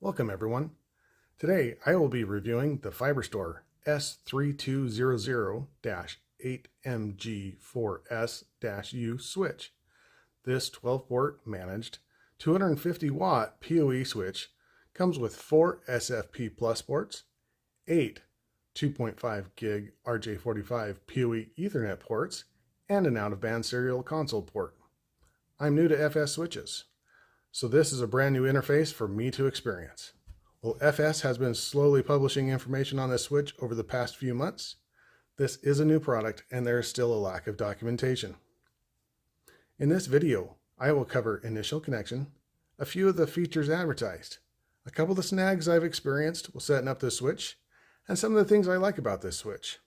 Welcome everyone. Today I will be reviewing the FiberStore S3200-8MG4S-U switch. This 12-port managed 250 watt PoE switch comes with 4 SFP Plus ports, 8 2.5 gig RJ45 PoE Ethernet ports, and an out-of-band serial console port. I'm new to FS switches, so this is a brand new interface for me to experience. Well, FS has been slowly publishing information on this switch over the past few months. This is a new product and there is still a lack of documentation. In this video, I will cover initial connection, a few of the features advertised, a couple of the snags I've experienced while setting up this switch, and some of the things I like about this switch.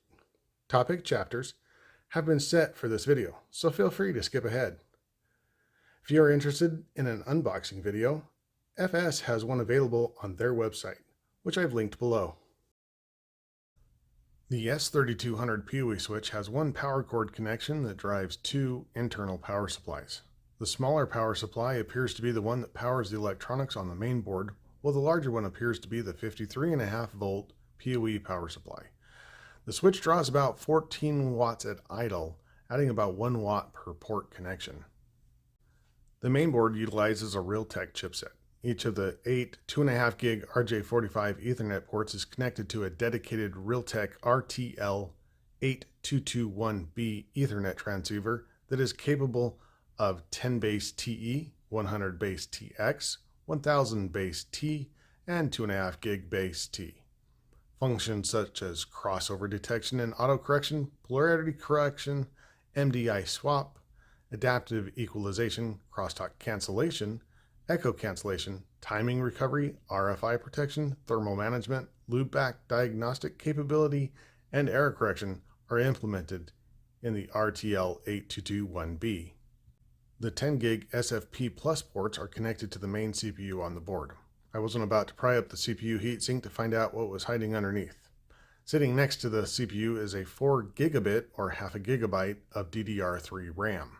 Topic chapters have been set for this video, so feel free to skip ahead. If you are interested in an unboxing video, FS has one available on their website, which I've linked below. The S3200 PoE switch has one power cord connection that drives 2 internal power supplies. The smaller power supply appears to be the one that powers the electronics on the main board, while the larger one appears to be the 53.5 volt PoE power supply. The switch draws about 14 watts at idle, adding about 1 watt per port connection. The main board utilizes a Realtek chipset. Each of the 8 2.5 gig RJ45 Ethernet ports is connected to a dedicated Realtek RTL8221B Ethernet transceiver that is capable of 10 base TE, 100 base TX, 1000 base T, and 2.5 gig base T. Functions such as crossover detection and autocorrection, polarity correction, MDI swap, adaptive equalization, crosstalk cancellation, echo cancellation, timing recovery, RFI protection, thermal management, loopback diagnostic capability, and error correction are implemented in the RTL8221B. The 10 gig SFP Plus ports are connected to the main CPU on the board. I wasn't about to pry up the CPU heatsink to find out what was hiding underneath. Sitting next to the CPU is a 4 gigabit or half a gigabyte of DDR3 RAM.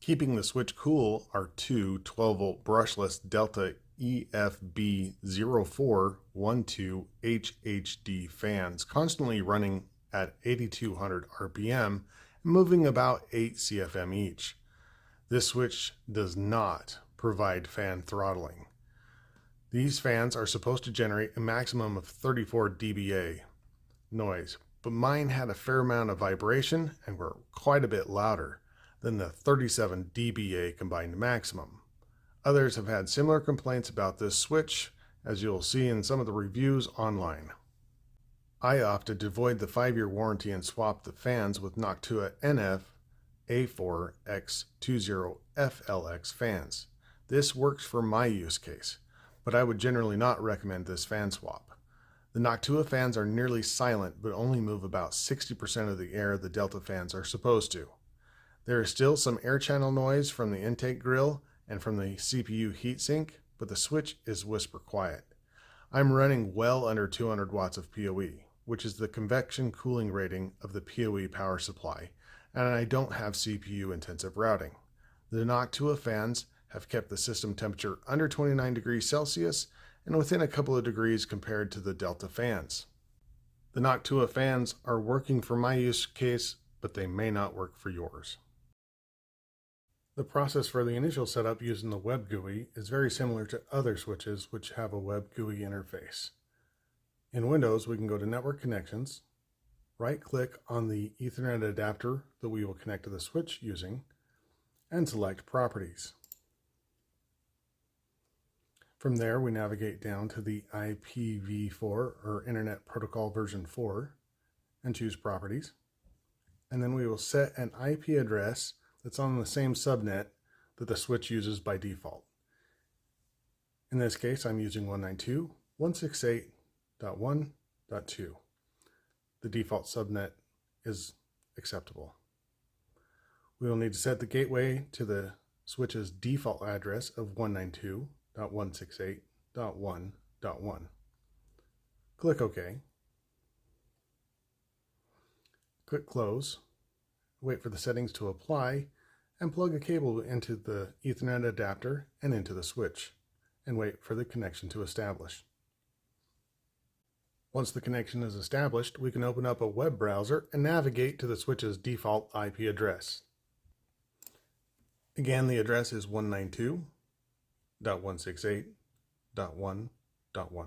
Keeping the switch cool are two 12-volt brushless Delta EFB0412 HHD fans constantly running at 8200 RPM and moving about 8 CFM each. This switch does not provide fan throttling. These fans are supposed to generate a maximum of 34 dBA noise, but mine had a fair amount of vibration and were quite a bit louder than the 37 dBA combined maximum. Others have had similar complaints about this switch, as you'll see in some of the reviews online. I opted to void the 5-year warranty and swap the fans with Noctua NF A4X20FLX fans. This works for my use case, but I would generally not recommend this fan swap. The Noctua fans are nearly silent, but only move about 60% of the air the Delta fans are supposed to. There is still some air channel noise from the intake grill and from the CPU heatsink, but the switch is whisper quiet. I'm running well under 200 watts of PoE, which is the convection cooling rating of the PoE power supply, and I don't have CPU intensive routing. The Noctua fans have kept the system temperature under 29 degrees Celsius and within a couple of degrees compared to the Delta fans. The Noctua fans are working for my use case, but they may not work for yours. The process for the initial setup using the web GUI is very similar to other switches which have a web GUI interface. In Windows, we can go to Network Connections, right-click on the Ethernet adapter that we will connect to the switch using, and select Properties. From there, we navigate down to the IPv4 or Internet Protocol version 4 and choose Properties. And then we will set an IP address that's on the same subnet that the switch uses by default. In this case, I'm using 192.168.1.2. The default subnet is acceptable. We will need to set the gateway to the switch's default address of 192.168.1.1. Click OK. Click Close. Wait for the settings to apply, and plug a cable into the Ethernet adapter and into the switch. and wait for the connection to establish. Once the connection is established, we can open up a web browser and navigate to the switch's default IP address. Again, the address is 192.168.1.1.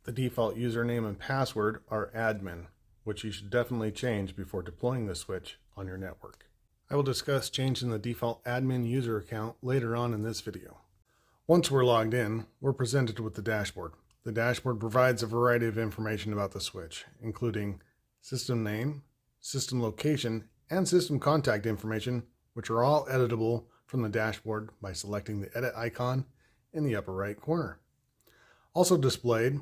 The default username and password are admin, which you should definitely change before deploying the switch on your network. I will discuss changing the default admin user account later on in this video. Once we're logged in, we're presented with the dashboard. The dashboard provides a variety of information about the switch, including system name, system location, and system contact information, which are all editable from the dashboard by selecting the edit icon in the upper right corner. Also displayed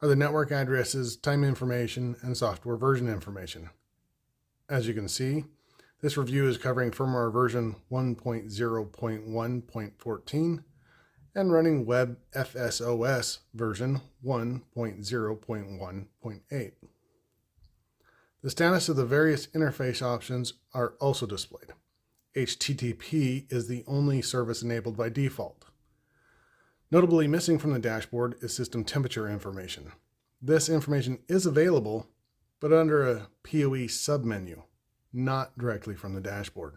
are the network addresses, time information, and software version information. As you can see, this review is covering firmware version 1.0.1.14 and running Web FSOS version 1.0.1.8. The status of the various interface options are also displayed. HTTP is the only service enabled by default. Notably missing from the dashboard is system temperature information. This information is available, but under a PoE submenu, not directly from the dashboard.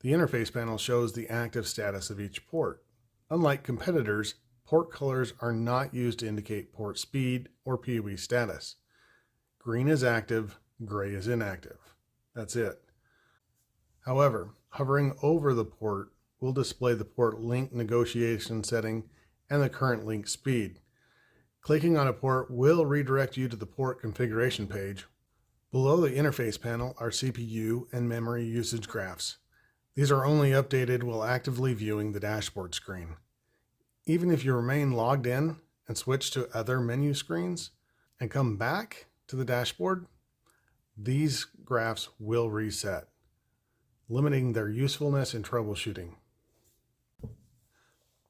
The interface panel shows the active status of each port. Unlike competitors, port colors are not used to indicate port speed or PoE status. Green is active, gray is inactive. That's it. However, hovering over the port will display the port link negotiation setting and the current link speed. Clicking on a port will redirect you to the port configuration page. Below the interface panel are CPU and memory usage graphs. These are only updated while actively viewing the dashboard screen. Even if you remain logged in and switch to other menu screens and come back to the dashboard, these graphs will reset, limiting their usefulness in troubleshooting.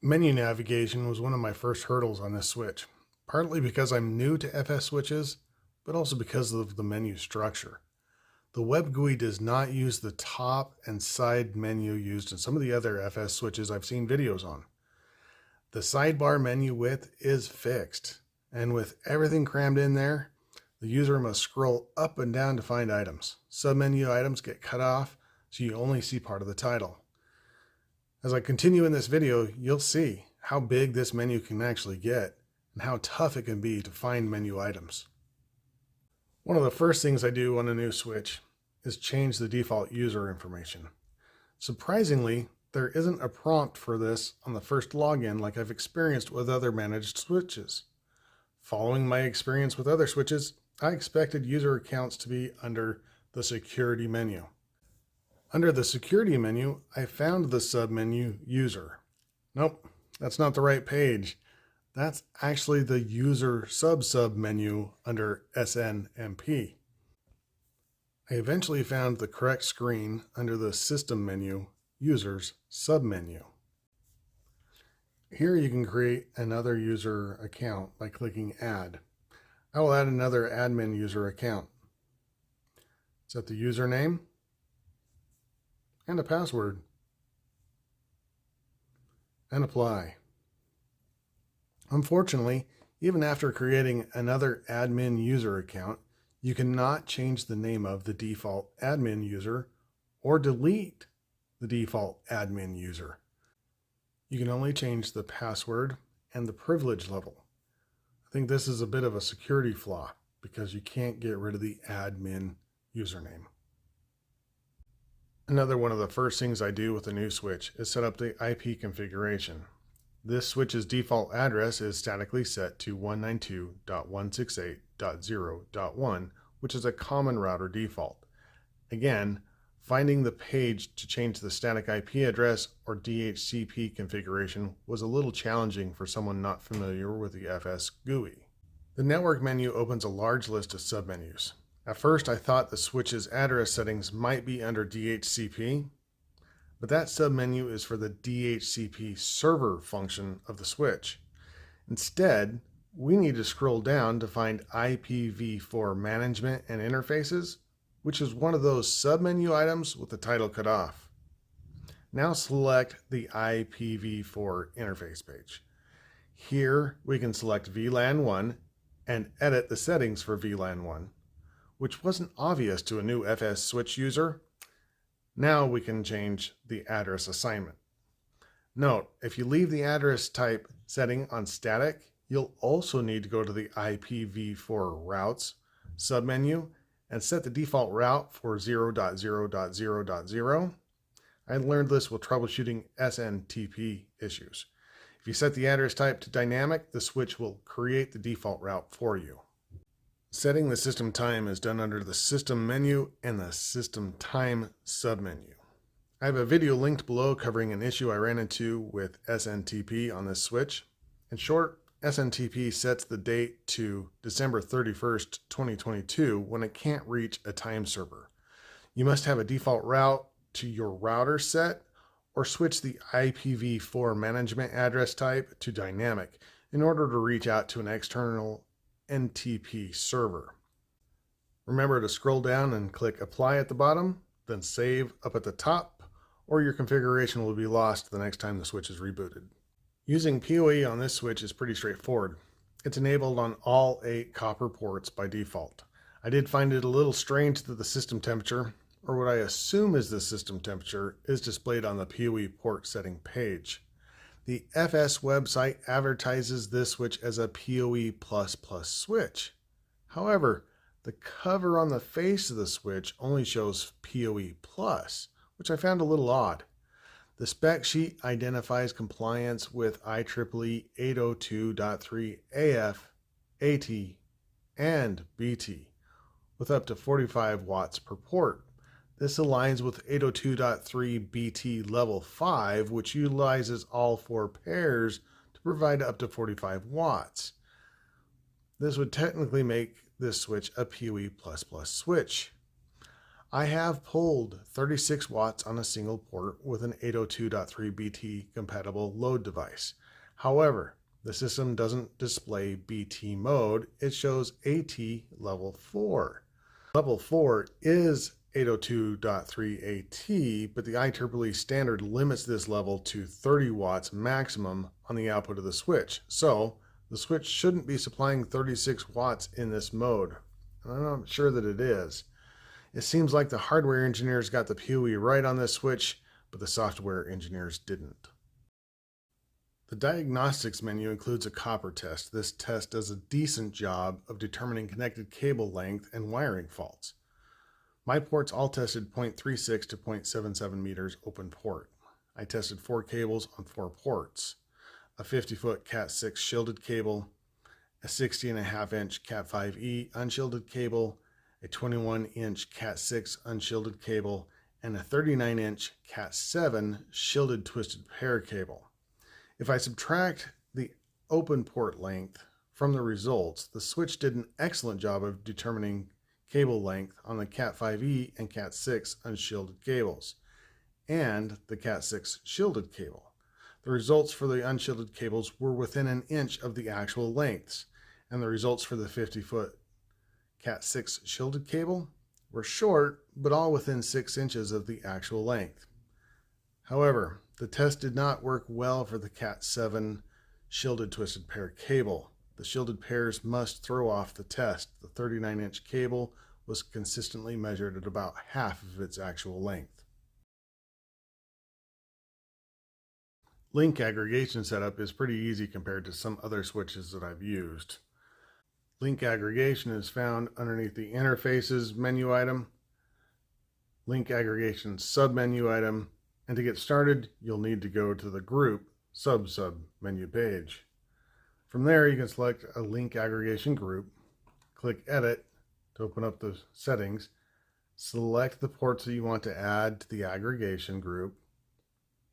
Menu navigation was one of my first hurdles on this switch, partly because I'm new to FS switches, but also because of the menu structure. The web GUI does not use the top and side menu used in some of the other FS switches I've seen videos on. The sidebar menu width is fixed, and with everything crammed in there, the user must scroll up and down to find items. Submenu items get cut off, so you only see part of the title. As I continue in this video, you'll see how big this menu can actually get and how tough it can be to find menu items. One of the first things I do on a new switch is change the default user information. Surprisingly, there isn't a prompt for this on the first login like I've experienced with other managed switches. Following my experience with other switches, I expected user accounts to be under the security menu. Under the security menu, I found the submenu user. Nope, that's not the right page. That's actually the user sub menu under SNTP. I eventually found the correct screen under the system menu, users submenu. Here you can create another user account by clicking add. I will add another admin user account. Set the username and a password and apply. Unfortunately, even after creating another admin user account, you cannot change the name of the default admin user or delete the default admin user. You can only change the password and the privilege level. I think this is a bit of a security flaw because you can't get rid of the admin username. Another one of the first things I do with a new switch is set up the IP configuration. This switch's default address is statically set to 192.168.0.1, which is a common router default. Again, finding the page to change the static IP address or DHCP configuration was a little challenging for someone not familiar with the FS GUI. The network menu opens a large list of submenus. At first, I thought the switch's address settings might be under DHCP, but that submenu is for the DHCP server function of the switch. Instead, we need to scroll down to find IPv4 management and interfaces, which is one of those submenu items with the title cut off. Now select the IPv4 interface page. Here we can select VLAN 1 and edit the settings for VLAN 1, which wasn't obvious to a new FS switch user. Now we can change the address assignment. Note, if you leave the address type setting on static, you'll also need to go to the IPv4 routes submenu and set the default route for 0.0.0.0. I learned this while troubleshooting SNTP issues. If you set the address type to dynamic, the switch will create the default route for you. Setting the system time is done under the system menu and the system time submenu. I have a video linked below covering an issue I ran into with SNTP on this switch. In short, SNTP sets the date to December 31st, 2022 when it can't reach a time server. You must have a default route to your router set or switch the IPv4 management address type to dynamic in order to reach out to an external SNTP server. Remember to scroll down and click Apply at the bottom, then Save up at the top, or your configuration will be lost the next time the switch is rebooted. Using PoE on this switch is pretty straightforward. It's enabled on all 8 copper ports by default. I did find it a little strange that the system temperature, or what I assume is the system temperature, is displayed on the PoE port setting page. The FS website advertises this switch as a PoE++ switch. However, the cover on the face of the switch only shows PoE+, which I found a little odd. The spec sheet identifies compliance with IEEE 802.3 AF, AT, and BT with up to 45 watts per port. This aligns with 802.3 BT level 5, which utilizes all 4 pairs to provide up to 45 watts. This would technically make this switch a PoE++ switch. I have pulled 36 watts on a single port with an 802.3 BT compatible load device. However, the system doesn't display BT mode, it shows AT level 4. Level 4 is 802.3 AT, but the IEEE standard limits this level to 30 watts maximum on the output of the switch. So the switch shouldn't be supplying 36 watts in this mode. And I'm not sure that it is. It seems like the hardware engineers got the PoE right on this switch, but the software engineers didn't. The diagnostics menu includes a copper test. This test does a decent job of determining connected cable length and wiring faults. My ports all tested 0.36 to 0.77 meters open port. I tested 4 cables on 4 ports. A 50-foot Cat6 shielded cable, a 60.5-inch Cat5e unshielded cable, a 21-inch Cat6 unshielded cable, and a 39-inch Cat7 shielded twisted pair cable. If I subtract the open port length from the results, the switch did an excellent job of determining cable length on the Cat5e and Cat6 unshielded cables, and the Cat6 shielded cable. The results for the unshielded cables were within an inch of the actual lengths, and the results for the 50-foot Cat6 shielded cable were short, but all within 6 inches of the actual length. However, the test did not work well for the Cat7 shielded twisted pair cable. The shielded pairs must throw off the test. The 39-inch cable was consistently measured at about half of its actual length. Link aggregation setup is pretty easy compared to some other switches that I've used. Link aggregation is found underneath the interfaces menu item, link aggregation submenu item, and to get started, you'll need to go to the group sub menu page. From there, you can select a link aggregation group, click edit to open up the settings, select the ports that you want to add to the aggregation group,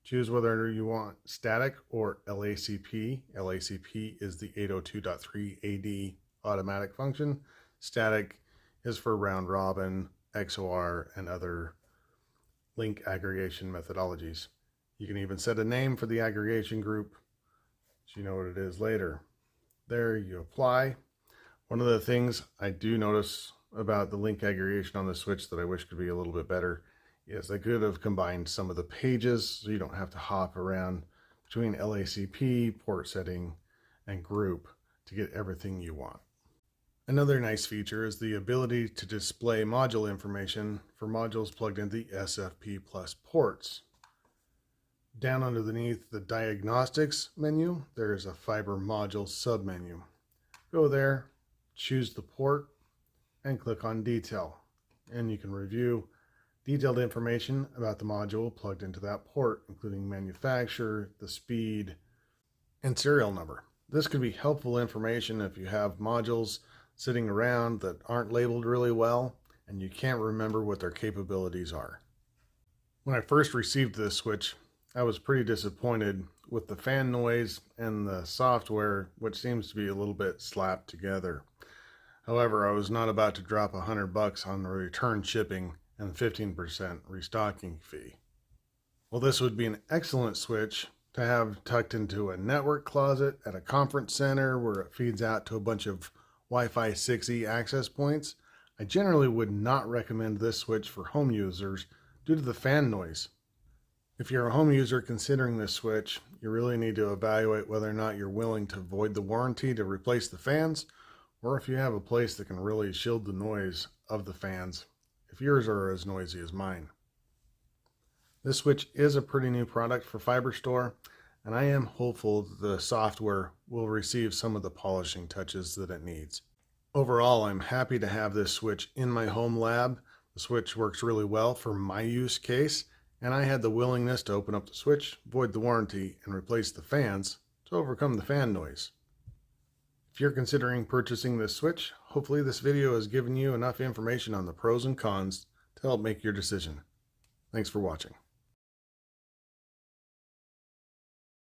choose whether you want static or LACP. LACP is the 802.3 AD automatic function. Static is for round robin, XOR, and other link aggregation methodologies. You can even set a name for the aggregation group so you know what it is later. There you apply. One of the things I do notice about the link aggregation on the switch that I wish could be a little bit better Yes, they could have combined some of the pages so you don't have to hop around between LACP, port setting, and group to get everything you want. Another nice feature is the ability to display module information for modules plugged into the SFP Plus ports. Down underneath the Diagnostics menu, there is a Fiber Module submenu. Go there, choose the port, and click on Detail. And you can review detailed information about the module plugged into that port, including manufacturer, the speed, and serial number. This could be helpful information if you have modules sitting around that aren't labeled really well and you can't remember what their capabilities are. When I first received this switch, I was pretty disappointed with the fan noise and the software, which seems to be a little bit slapped together. However, I was not about to drop $100 on the return shipping and 15% restocking fee. Well, this would be an excellent switch to have tucked into a network closet at a conference center where it feeds out to a bunch of Wi-Fi 6E access points. I generally would not recommend this switch for home users due to the fan noise. If you're a home user considering this switch, you really need to evaluate whether or not you're willing to void the warranty to replace the fans, or if you have a place that can really shield the noise of the fans, if yours are as noisy as mine. This switch is a pretty new product for FiberStore, and I am hopeful that the software will receive some of the polishing touches that it needs. Overall, I'm happy to have this switch in my home lab. The switch works really well for my use case, and I had the willingness to open up the switch, void the warranty, and replace the fans to overcome the fan noise. If you're considering purchasing this switch, hopefully this video has given you enough information on the pros and cons to help make your decision. Thanks for watching.